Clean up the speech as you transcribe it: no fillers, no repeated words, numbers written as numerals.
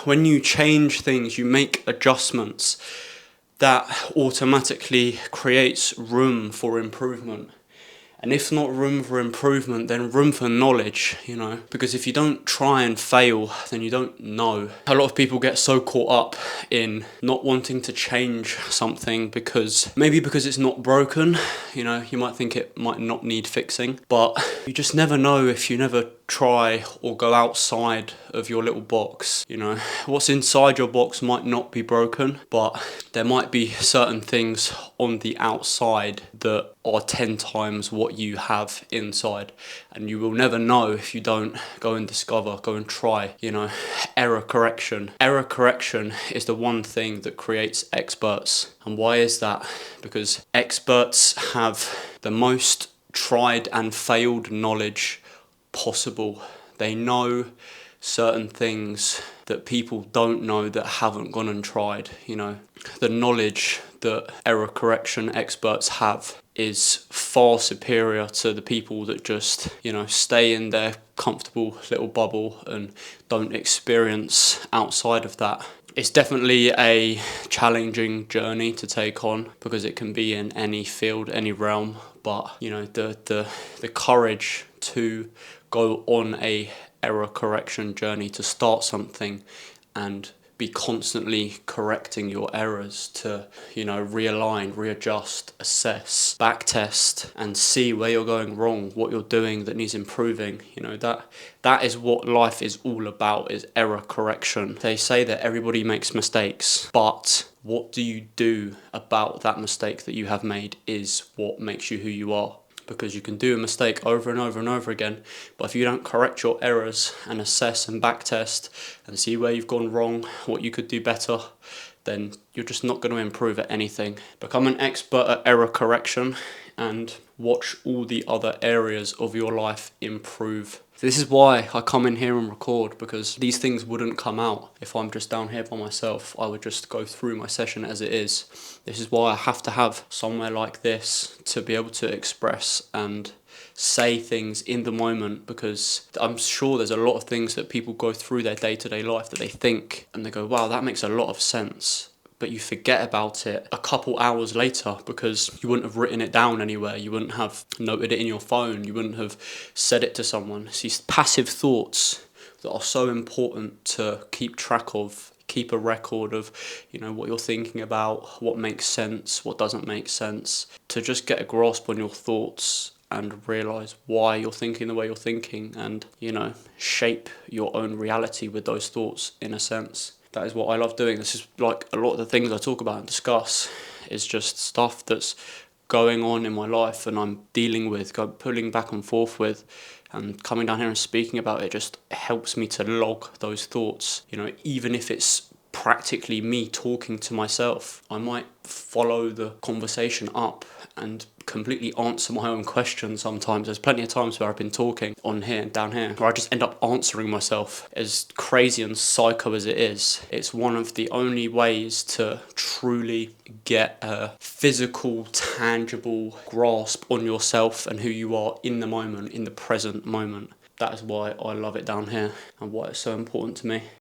when you change things, you make adjustments, that automatically creates room for improvement. And if not room for improvement, then room for knowledge, because if you don't try and fail, then you don't know. A lot of people get so caught up in not wanting to change something because it's not broken. You might think it might not need fixing, but you just never know if you never try or go outside of your little box. What's inside your box might not be broken, but there might be certain things on the outside that are 10 times what you have inside, and you will never know if you don't go and discover, go and try. Error correction is the one thing that creates experts. And why is that? Because experts have the most tried and failed knowledge possible. They know certain things that people don't know that haven't gone and tried. The knowledge that error correction experts have is far superior to the people that just stay in their comfortable little bubble and don't experience outside of that. It's definitely a challenging journey to take on, because it can be in any field, any realm, but the courage to go on a error correction journey, to start something and be constantly correcting your errors, to realign, readjust, assess, backtest, and see where you're going wrong, what you're doing that needs improving. That is what life is all about, is error correction. They say that everybody makes mistakes, but what do you do about that mistake that you have made is what makes you who you are. Because you can do a mistake over and over and over again, but if you don't correct your errors and assess and backtest and see where you've gone wrong, what you could do better, then you're just not going to improve at anything. Become an expert at error correction and watch all the other areas of your life improve. This is why I come in here and record, because these things wouldn't come out if I'm just down here by myself. I would just go through my session as it is. This is why I have to have somewhere like this to be able to express and say things in the moment, because I'm sure there's a lot of things that people go through their day-to-day life that they think and they go, wow, that makes a lot of sense. But you forget about it a couple hours later because you wouldn't have written it down anywhere. You wouldn't have noted it in your phone. You wouldn't have said it to someone. It's these passive thoughts that are so important to keep track of, keep a record of, what you're thinking about, what makes sense, what doesn't make sense, to just get a grasp on your thoughts and realise why you're thinking the way you're thinking, and, shape your own reality with those thoughts in a sense. That is what I love doing. This is like a lot of the things I talk about and discuss is just stuff that's going on in my life and I'm dealing with, pulling back and forth with, and coming down here and speaking about it just helps me to log those thoughts. Even if it's practically me talking to myself, I might follow the conversation up and completely answer my own questions sometimes. There's plenty of times where I've been talking on here and down here where I just end up answering myself. As crazy and psycho as it is, it's one of the only ways to truly get a physical, tangible grasp on yourself and who you are in the moment, in the present moment. That is why I love it down here and why it's so important to me.